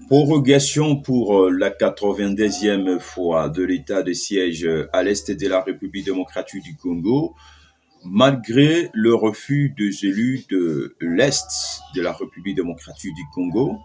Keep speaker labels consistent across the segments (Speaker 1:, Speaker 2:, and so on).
Speaker 1: Prorogation pour la 90e fois de l'état de siège à l'est de la République démocratique du Congo, malgré le refus des élus de l'est de la République démocratique du Congo.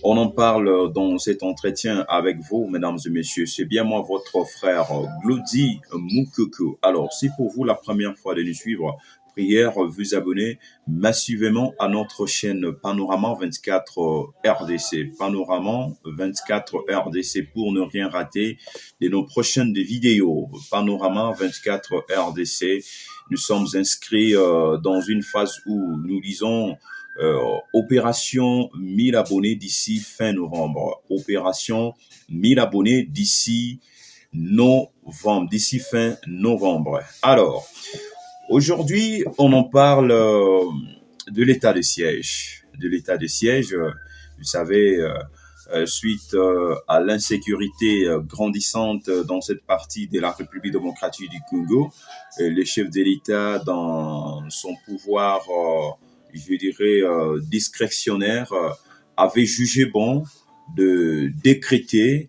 Speaker 1: On en parle dans cet entretien avec vous, mesdames et messieurs. C'est bien moi, votre frère Glody Moukoko. Alors, si pour vous la première fois de nous suivre, prière vous abonner massivement à notre chaîne Panorama 24 RDC. Panorama 24 RDC pour ne rien rater de nos prochaines vidéos. Panorama 24 RDC. Nous sommes inscrits dans une phase où nous lisons opération 1000 abonnés d'ici fin novembre. Opération 1000 abonnés d'ici novembre, d'ici fin novembre. Alors, aujourd'hui, on en parle de l'état de siège. De l'état de siège, vous savez, suite à l'insécurité grandissante dans cette partie de la République démocratique du Congo, le chef de l'État, dans son pouvoir, je dirais, discrétionnaire, avait jugé bon de décréter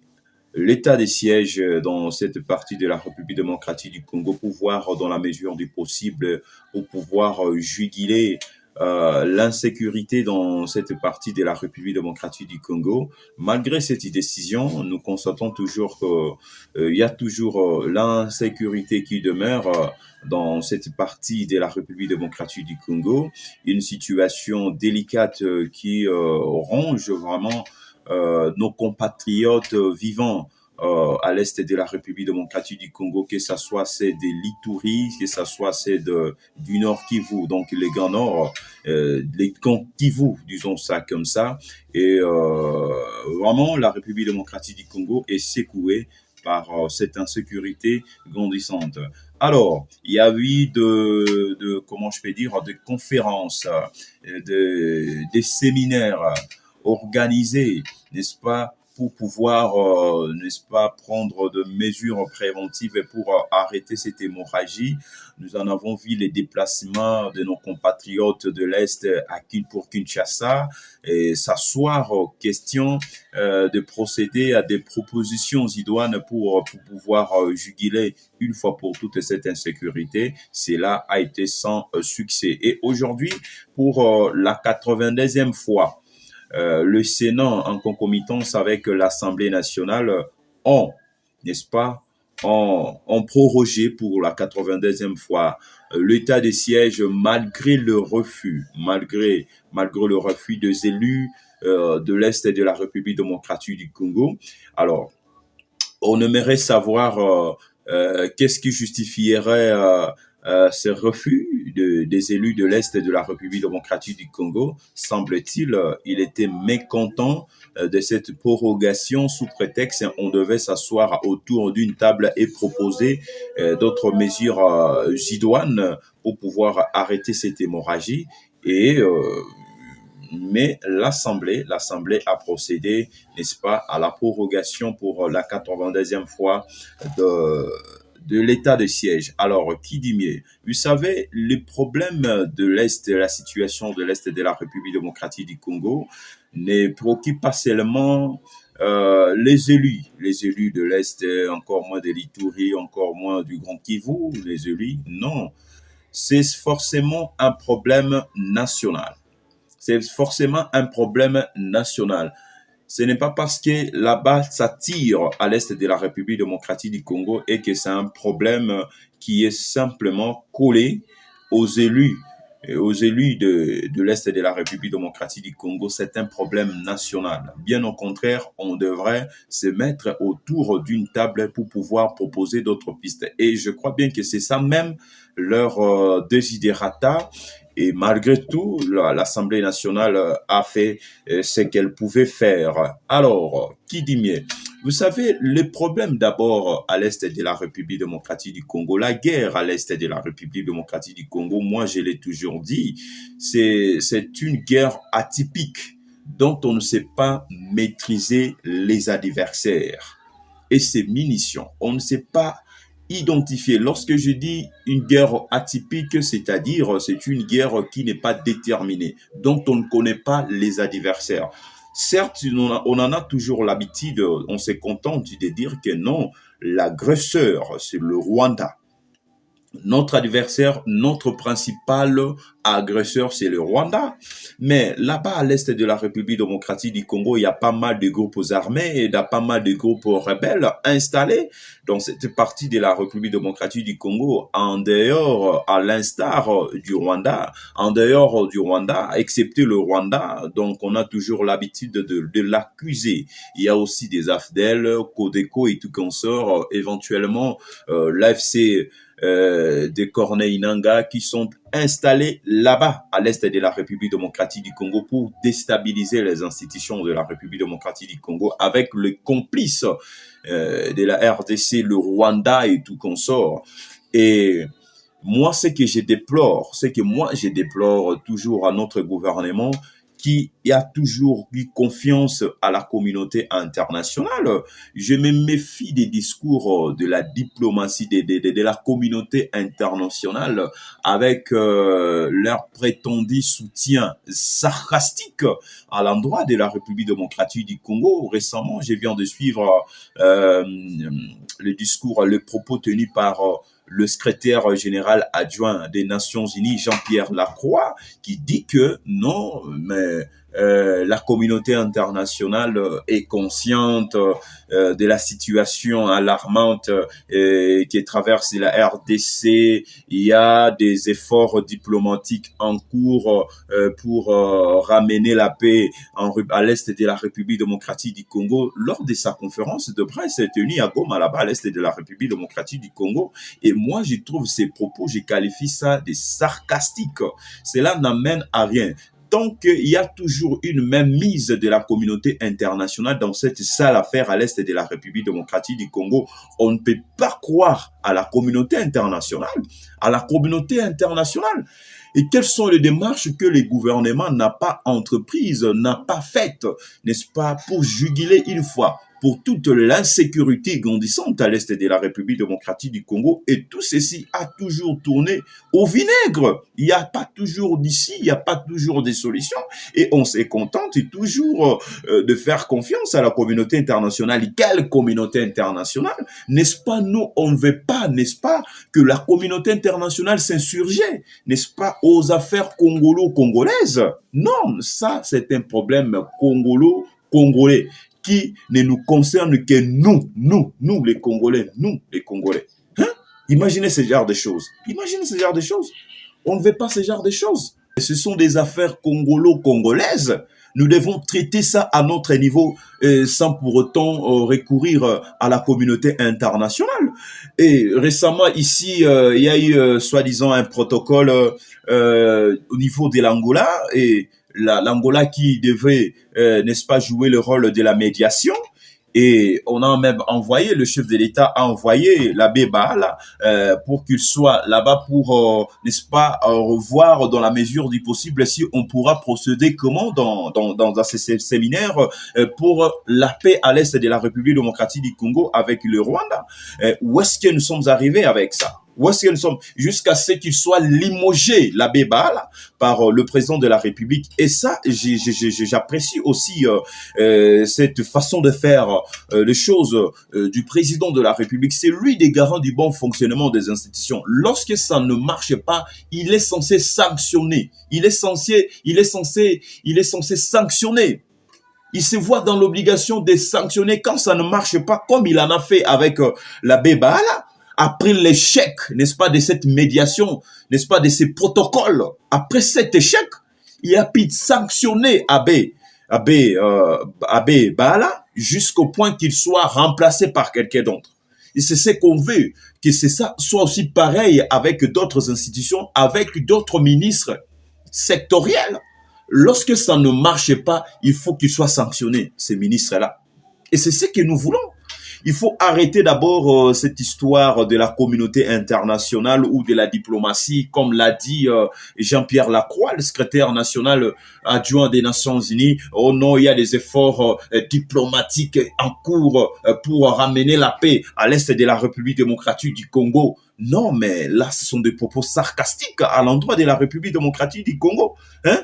Speaker 1: l'état de siège dans cette partie de la République démocratique du Congo pour voir, dans la mesure du possible, pour pouvoir juguler l'insécurité dans cette partie de la République démocratique du Congo. Malgré cette décision, nous constatons toujours qu'il y a toujours l'insécurité qui demeure dans cette partie de la République démocratique du Congo, une situation délicate qui ronge vraiment nos compatriotes vivant à l'est de la République démocratique du Congo, que ce soit celle de l'Ituri, que ce soit celle du Nord Kivu, donc les Grands Nord, les Grands Kivu, disons ça comme ça. Et vraiment, la République démocratique du Congo est secouée par cette insécurité grandissante. Alors, il y a eu comment je peux dire, de conférences, des séminaires organisés, n'est-ce pas, pour pouvoir, n'est-ce pas, prendre de mesures préventives pour arrêter cette hémorragie. Nous en avons vu les déplacements de nos compatriotes de l'Est pour Kinshasa et s'asseoir question de procéder à des propositions idoines pour pouvoir juguler une fois pour toutes cette insécurité. Cela a été sans succès. Et aujourd'hui, pour la 90e fois, le Sénat, en concomitance avec l'Assemblée nationale, ont, n'est-ce pas, ont prorogé pour la 92e fois l'état de siège malgré le refus, malgré le refus des élus de l'Est de la République démocratique du Congo. Alors, on aimerait savoir qu'est-ce qui justifierait ce refus des élus de l'Est de la République démocratique du Congo. Semble-t-il, il était mécontent de cette prorogation sous prétexte on devait s'asseoir autour d'une table et proposer d'autres mesures idoines pour pouvoir arrêter cette hémorragie. Et mais l'Assemblée a procédé, n'est-ce pas, à la prorogation pour la 92e fois de l'état de siège. Alors, qui dit mieux? Vous savez, les problèmes de l'Est, la situation de l'Est de la République démocratique du Congo ne préoccupent pas seulement les élus de l'Est, encore moins de l'Ituri, encore moins du Grand Kivu, les élus, non. C'est forcément un problème national. C'est forcément un problème national. Ce n'est pas parce que là-bas, ça tire à l'est de la République démocratique du Congo et que c'est un problème qui est simplement collé aux élus de l'Est de la République démocratique du Congo. C'est un problème national. Bien au contraire, on devrait se mettre autour d'une table pour pouvoir proposer d'autres pistes. Et je crois bien que c'est ça même leur desiderata. Et malgré tout, l'Assemblée nationale a fait ce qu'elle pouvait faire. Alors, qui dit mieux? Vous savez, le problème d'abord à l'est de la République démocratique du Congo, la guerre à l'est de la République démocratique du Congo, moi je l'ai toujours dit, c'est une guerre atypique dont on ne sait pas maîtriser les adversaires et ses munitions. On ne sait pas identifier. Lorsque je dis une guerre atypique, c'est-à-dire c'est une guerre qui n'est pas déterminée, dont on ne connaît pas les adversaires. Certes, on en a toujours l'habitude, on se contente de dire que non, l'agresseur, c'est le Rwanda. Notre adversaire, notre principal agresseur, c'est le Rwanda. Mais là-bas, à l'est de la République démocratique du Congo, il y a pas mal de groupes armés et il y a pas mal de groupes rebelles installés dans cette partie de la République démocratique du Congo, en dehors, à l'instar du Rwanda, en dehors du Rwanda, excepté le Rwanda. Donc, on a toujours l'habitude de l'accuser. Il y a aussi des AFDEL, Codeco et tout consort, éventuellement l'AFC de Corneille Nangaa qui sont installés là-bas à l'est de la République démocratique du Congo pour déstabiliser les institutions de la République démocratique du Congo avec le complice de la RDC, le Rwanda et tout consort. Et moi, ce que je déplore toujours à notre gouvernement qui a toujours eu confiance à la communauté internationale. Je me méfie des discours de la diplomatie, de la communauté internationale avec leur prétendu soutien sarcastique à l'endroit de la République démocratique du Congo. Récemment, je viens de suivre le discours, le propos tenu par le secrétaire général adjoint des Nations Unies, Jean-Pierre Lacroix, qui dit que non, mais la communauté internationale est consciente de la situation alarmante qui traverse la RDC. Il y a des efforts diplomatiques en cours pour ramener la paix à l'est de la République démocratique du Congo. Lors de sa conférence de presse tenue à Goma, là-bas, à l'est de la République démocratique du Congo. Et moi, je trouve ces propos, je qualifie ça de sarcastique. Cela n'amène à rien. Tant qu'il y a toujours une même mise de la communauté internationale dans cette sale affaire à l'est de la République démocratique du Congo, on ne peut pas croire à la communauté internationale. À la communauté internationale. Et quelles sont les démarches que le gouvernement n'a pas entreprises, n'a pas faites, n'est-ce pas, pour juguler une fois pour toute l'insécurité grandissante à l'est de la République démocratique du Congo. Et tout ceci a toujours tourné au vinaigre. Il n'y a pas toujours d'ici, il n'y a pas toujours des solutions. Et on se contente toujours de faire confiance à la communauté internationale. Quelle communauté internationale? N'est-ce pas, nous, on ne veut pas, n'est-ce pas, que la communauté internationale s'insurgeait, n'est-ce pas, aux affaires congolo-congolaises? Non, ça, c'est un problème congolo-congolais qui ne nous concerne que nous les Congolais, Hein? Imaginez ce genre de choses. Imaginez ce genre de choses. On ne veut pas ce genre de choses. Ce sont des affaires congolo-congolaises. Nous devons traiter ça à notre niveau sans pour autant recourir à la communauté internationale. Et récemment, ici, il y a eu soi-disant un protocole au niveau de l'Angola et l'Angola qui devait, n'est-ce pas, jouer le rôle de la médiation. Et on a même envoyé, le chef de l'État a envoyé l'abbé Baala pour qu'il soit là-bas pour, n'est-ce pas, revoir dans la mesure du possible si on pourra procéder comment dans ces séminaires pour la paix à l'est de la République démocratique du Congo avec le Rwanda. Où est-ce que nous sommes arrivés avec ça? Où est-ce que nous sommes? Jusqu'à ce qu'il soit limogé, l'abbé Baala, par le président de la République. Et ça, j'apprécie aussi cette façon de faire les choses du président de la République. C'est lui des garants du bon fonctionnement des institutions. Lorsque ça ne marche pas, il est censé sanctionner. Il est censé sanctionner. Il se voit dans l'obligation de sanctionner quand ça ne marche pas, comme il en a fait avec l'abbé Baala. Après l'échec, n'est-ce pas, de cette médiation, n'est-ce pas, de ces protocoles, après cet échec, il a pu sanctionner Abbé Baala jusqu'au point qu'il soit remplacé par quelqu'un d'autre. Et c'est ce qu'on veut, que ça soit aussi pareil avec d'autres institutions, avec d'autres ministres sectoriels. Lorsque ça ne marche pas, il faut qu'ils soient sanctionnés, ces ministres-là. Et c'est ce que nous voulons. Il faut arrêter d'abord cette histoire de la communauté internationale ou de la diplomatie, comme l'a dit Jean-Pierre Lacroix, le secrétaire national adjoint des Nations Unies. Oh non, il y a des efforts diplomatiques en cours pour ramener la paix à l'est de la République démocratique du Congo. Non, mais là, ce sont des propos sarcastiques à l'endroit de la République démocratique du Congo. Hein?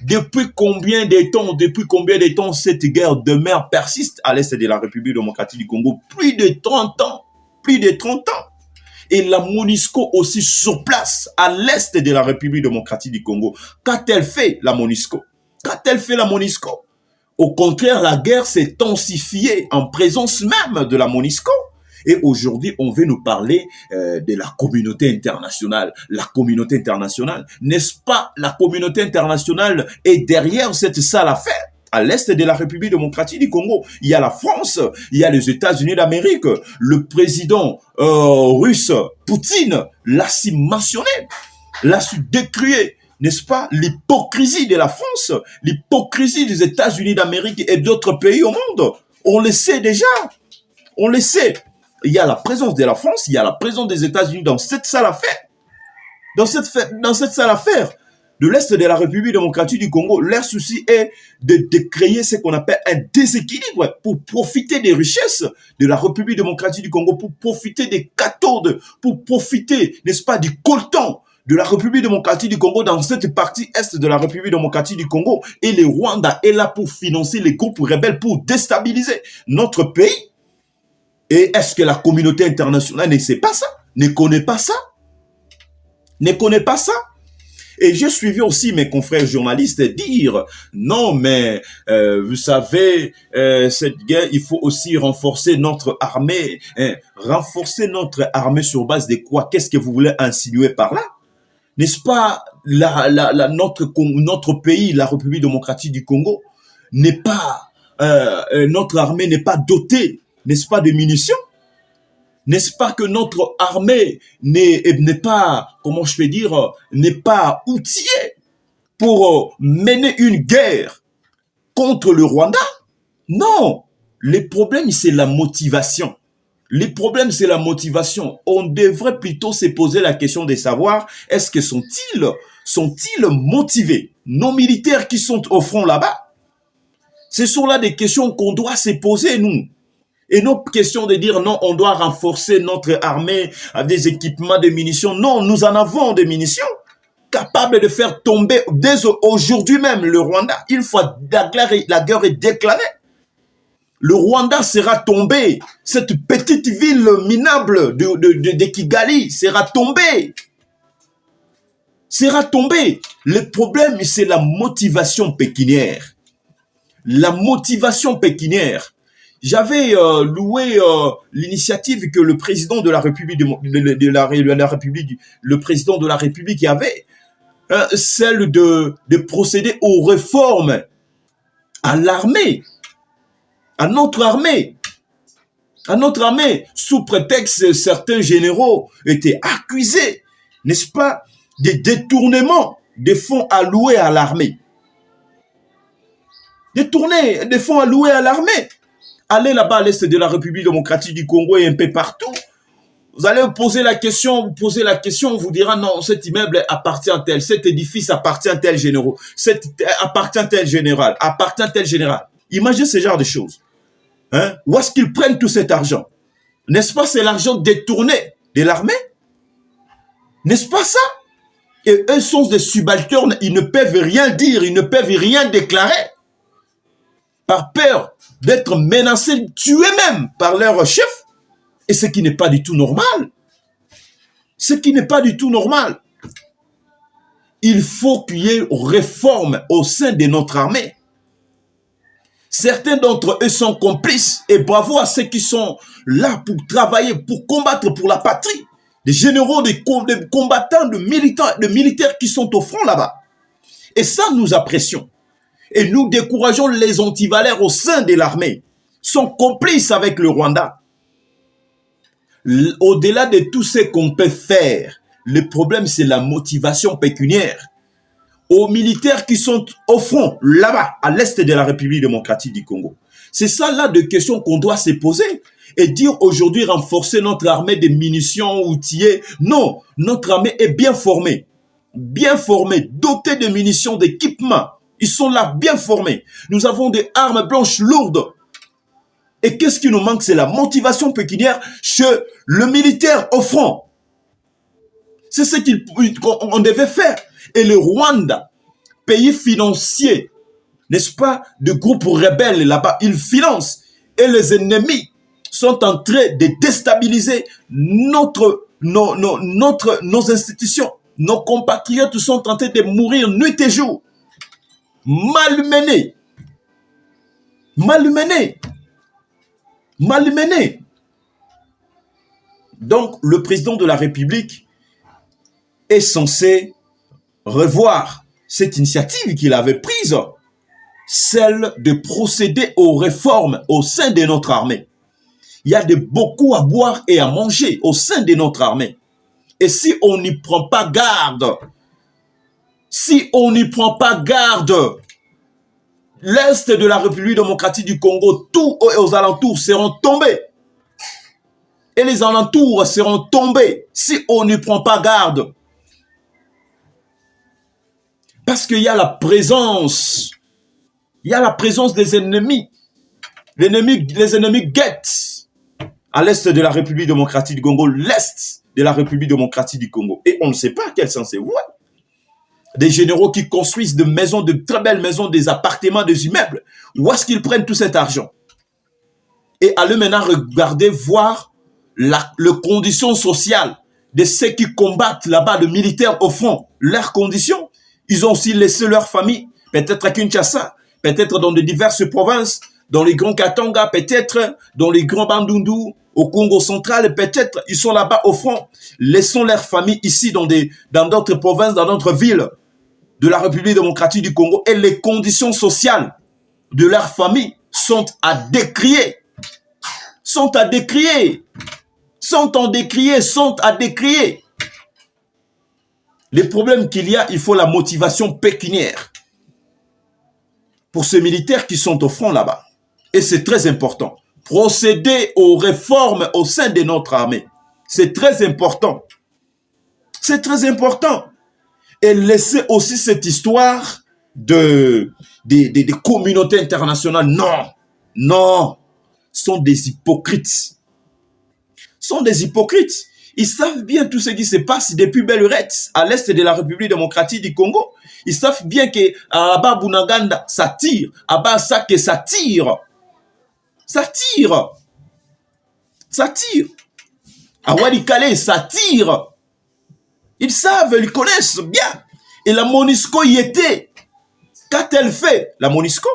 Speaker 1: Depuis combien de temps cette guerre demeure, persiste à l'est de la République démocratique du Congo? Plus de 30 ans. Plus de 30 ans. Et la MONUSCO aussi sur place, à l'est de la République démocratique du Congo. Qu'a-t-elle fait, la MONUSCO? Qu'a-t-elle fait, la MONUSCO? Au contraire, la guerre s'est intensifiée en présence même de la MONUSCO. Et aujourd'hui, on veut nous parler de la communauté internationale. La communauté internationale, n'est-ce pas? La communauté internationale est derrière cette sale affaire. À l'est de la République démocratique du Congo, il y a la France, il y a les États-Unis d'Amérique. Le président russe Poutine l'a si mentionné, l'a su décrier, n'est-ce pas? L'hypocrisie de la France, l'hypocrisie des États-Unis d'Amérique et d'autres pays au monde. On le sait déjà, on le sait. Il y a la présence de la France, il y a la présence des États-Unis dans cette sale affaire. Dans cette sale affaire de l'Est de la République démocratique du Congo, leur souci est de créer ce qu'on appelle un déséquilibre pour profiter des richesses de la République démocratique du Congo, pour profiter des cathodes, pour profiter, n'est-ce pas, du coltan de la République démocratique du Congo dans cette partie est de la République démocratique du Congo. Et le Rwanda est là pour financer les groupes rebelles, pour déstabiliser notre pays. Et est-ce que la communauté internationale ne sait pas ça? Ne connaît pas ça? Ne connaît pas ça? Et j'ai suivi aussi mes confrères journalistes dire non, mais vous savez, cette guerre, il faut aussi renforcer notre armée. Hein, renforcer notre armée sur base de quoi? Qu'est-ce que vous voulez insinuer par là? N'est-ce pas notre pays, la République démocratique du Congo, n'est pas notre armée n'est pas dotée, n'est-ce pas, de munitions? N'est-ce pas que notre armée n'est pas, comment je peux dire, n'est pas outillée pour mener une guerre contre le Rwanda? Non, le problème c'est la motivation. Le problème c'est la motivation. On devrait plutôt se poser la question de savoir, est-ce que sont-ils motivés? Nos militaires qui sont au front là-bas, ce sont là des questions qu'on doit se poser, nous. Et nos questions de dire non, on doit renforcer notre armée avec des équipements de munitions. Non, nous en avons des munitions capables de faire tomber dès aujourd'hui même le Rwanda. Une fois la guerre est déclarée, le Rwanda sera tombé. Cette petite ville minable de Kigali sera tombée. Sera tombée. Le problème, c'est la motivation pécuniaire. La motivation pécuniaire. J'avais loué l'initiative que le président de la République le président de la République avait, celle de procéder aux réformes à l'armée, à notre armée, sous prétexte que certains généraux étaient accusés, n'est-ce pas, de détournement des fonds alloués à l'armée. Détourner des fonds alloués à l'armée. Allez là-bas à l'est de la République démocratique du Congo et un peu partout. Vous allez vous poser la question, on vous dira non, cet immeuble appartient à tel, cet édifice appartient à tel général, appartient à tel général, appartient à tel général. Imaginez ce genre de choses. Hein? Où est-ce qu'ils prennent tout cet argent? N'est-ce pas, c'est l'argent détourné de l'armée? N'est-ce pas ça? Et eux sont des subalternes, ils ne peuvent rien dire, ils ne peuvent rien déclarer. Par peur d'être menacés, tués même par leur chef. Et ce qui n'est pas du tout normal. Ce qui n'est pas du tout normal. Il faut qu'il y ait réforme au sein de notre armée. Certains d'entre eux sont complices. Et bravo à ceux qui sont là pour travailler, pour combattre pour la patrie. Des généraux, des combattants, de militaires qui sont au front là-bas. Et ça, nous apprécions. Et nous décourageons les antivaleurs au sein de l'armée. Sont complices avec le Rwanda. Au-delà de tout ce qu'on peut faire, le problème c'est la motivation pécuniaire. Aux militaires qui sont au front, là-bas, à l'est de la République démocratique du Congo. C'est ça là de questions qu'on doit se poser. Et dire aujourd'hui renforcer notre armée de munitions outillées. Non, notre armée est bien formée, dotée de munitions, d'équipements. Ils sont là, bien formés. Nous avons des armes blanches lourdes. Et qu'est-ce qui nous manque? C'est la motivation pécuniaire chez le militaire au front. C'est ce qu'on devait faire. Et le Rwanda, pays financiers, n'est-ce pas, de groupes rebelles là-bas. Ils financent. Et les ennemis sont en train de déstabiliser nos institutions. Nos compatriotes sont en train de mourir nuit et jour. Malmenés. Malmenés. Malmenés. Donc, le président de la République est censé revoir cette initiative qu'il avait prise, celle de procéder aux réformes au sein de notre armée. Il y a beaucoup à boire et à manger au sein de notre armée. Et si on n'y prend pas garde, l'Est de la République démocratique du Congo, tout aux alentours seront tombés. Et les alentours seront tombés si on n'y prend pas garde. Parce qu'il y a la présence. Il y a la présence des ennemis. Les ennemis guettent à l'Est de la République démocratique du Congo, l'Est de la République démocratique du Congo. Et on ne sait pas à quel sens c'est. Ouais. Des généraux qui construisent des maisons, de très belles maisons, des appartements, des immeubles. Où est-ce qu'ils prennent tout cet argent? Et allez maintenant regarder, voir les conditions sociales de ceux qui combattent là-bas, de militaires au front. Leurs conditions, ils ont aussi laissé leur famille, peut-être à Kinshasa, peut-être dans de diverses provinces, dans les grands Katanga, peut-être dans les grands Bandundu, au Congo central, peut-être ils sont là-bas au front. Laissons leur famille ici dans d'autres provinces, dans d'autres villes de la République démocratique du Congo, et les conditions sociales de leur famille sont à décrier. Sont à décrier. Les problèmes qu'il y a, il faut la motivation pécuniaire pour ces militaires qui sont au front là-bas. Et c'est très important. Procéder aux réformes au sein de notre armée. C'est très important. C'est très important. Et laisser aussi cette histoire des communautés internationales. Non, non. Sont des hypocrites. Ils savent bien tout ce qui se passe depuis Belurette, à l'est de la République démocratique du Congo. Ils savent bien que à Aba Bunaganda, ça tire. À Aba Sake, ça tire. Ça tire. À Walikale, ça tire. Ils savent, ils connaissent bien. Et la MONUSCO y était. Qu'a-t-elle fait, la MONUSCO?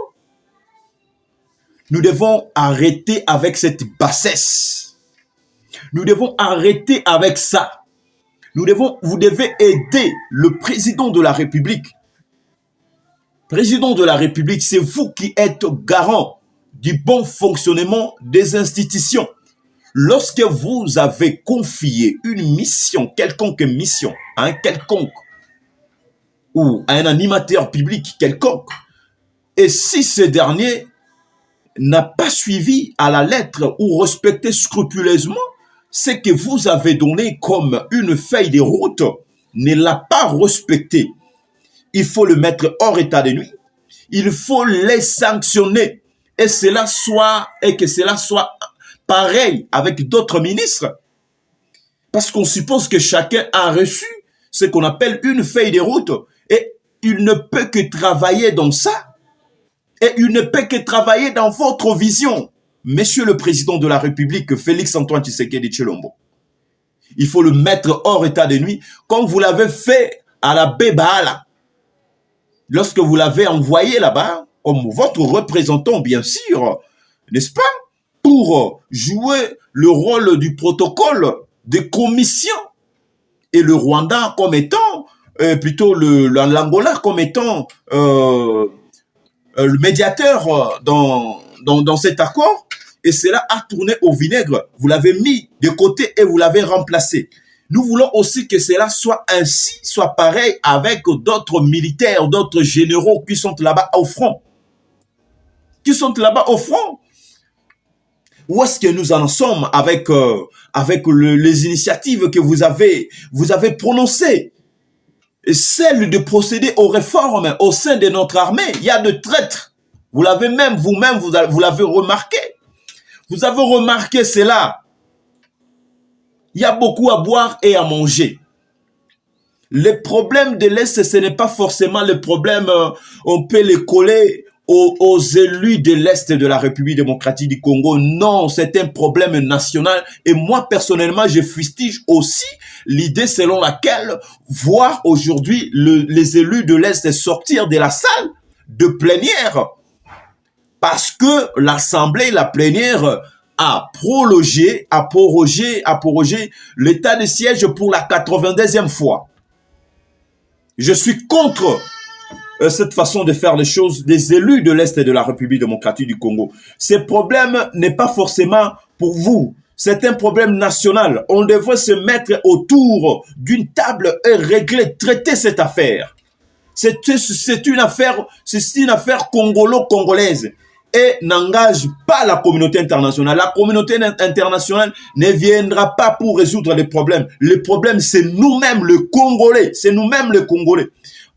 Speaker 1: Nous devons arrêter avec cette bassesse. Nous devons arrêter avec ça. Vous devez aider le président de la République. Président de la République, c'est vous qui êtes garant du bon fonctionnement des institutions. Lorsque vous avez confié une mission, quelconque mission, à un quelconque, ou à un animateur public quelconque, et si ce dernier n'a pas suivi à la lettre ou respecté scrupuleusement ce que vous avez donné comme une feuille de route, ne l'a pas respecté, il faut le mettre hors état de nuit, il faut les sanctionner, et que cela soit pareil avec d'autres ministres, parce qu'on suppose que chacun a reçu ce qu'on appelle une feuille de route, et il ne peut que travailler dans ça, et il ne peut que travailler dans votre vision. Monsieur le président de la République, Félix-Antoine Tshisekedi Tshilombo, il faut le mettre hors état de nuit, comme vous l'avez fait à la Bébaala. Lorsque vous l'avez envoyé là-bas, comme votre représentant, bien sûr, n'est-ce pas, pour jouer le rôle du protocole des commissions, et le Rwanda comme étant, plutôt l'Angola comme étant le médiateur dans cet accord, et cela a tourné au vinaigre. Vous l'avez mis de côté et vous l'avez remplacé. Nous voulons aussi que cela soit ainsi, soit pareil avec d'autres militaires, d'autres généraux qui sont là-bas au front. Où est-ce que nous en sommes avec les initiatives que vous avez prononcées? Celle de procéder aux réformes au sein de notre armée. Il y a de traîtres. Vous l'avez même vous-même, vous l'avez remarqué. Vous avez remarqué cela. Il y a beaucoup à boire et à manger. Les problèmes de l'Est, ce n'est pas forcément les problèmes, on peut les coller aux élus de l'Est de la République démocratique du Congo. Non, c'est un problème national. Et moi, personnellement, je fustige aussi l'idée selon laquelle voir aujourd'hui les élus de l'Est sortir de la salle de plénière parce que l'Assemblée, la plénière, a prorogé l'état de siège pour la 92e fois. Je suis contre cette façon de faire les choses des élus de l'Est de la République démocratique du Congo. Ce problème n'est pas forcément pour vous. C'est un problème national. On devrait se mettre autour d'une table et régler, traiter cette affaire. C'est une affaire congolo-congolaise et n'engage pas la communauté internationale. La communauté internationale ne viendra pas pour résoudre les problèmes. Le problème, c'est nous-mêmes, les Congolais. C'est nous-mêmes, les Congolais.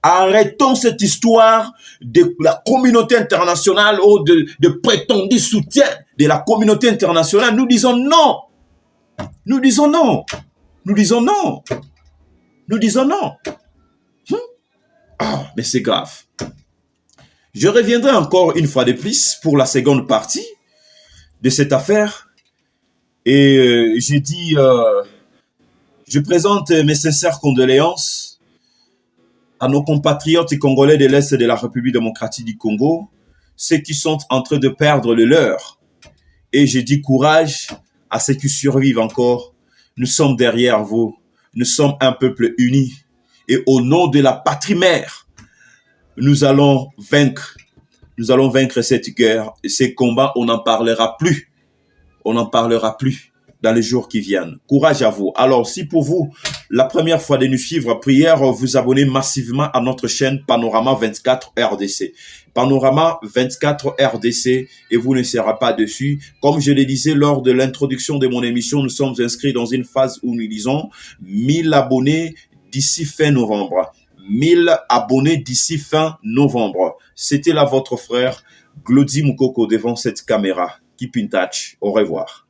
Speaker 1: Arrêtons cette histoire de la communauté internationale ou de prétendu soutien de la communauté internationale. Nous disons non. Nous disons non. Nous disons non. Nous disons non. Ah, mais c'est grave. Je reviendrai encore une fois de plus pour la seconde partie de cette affaire. Et j'ai dit, je présente mes sincères condoléances à nos compatriotes congolais de l'Est de la République démocratique du Congo, ceux qui sont en train de perdre le leur. Et je dis courage à ceux qui survivent encore. Nous sommes derrière vous. Nous sommes un peuple uni. Et au nom de la patrie mère, nous allons vaincre. Nous allons vaincre cette guerre. Et ces combats, on n'en parlera plus. On n'en parlera plus dans les jours qui viennent. Courage à vous. Alors, si pour vous, la première fois de nous suivre, prière, vous abonnez massivement à notre chaîne Panorama 24 RDC. Panorama 24 RDC et vous ne serez pas dessus. Comme je le disais lors de l'introduction de mon émission, nous sommes inscrits dans une phase où nous disons 1000 abonnés d'ici fin novembre. 1000 abonnés d'ici fin novembre. C'était là votre frère, Glody Mukoko devant cette caméra. Keep in touch. Au revoir.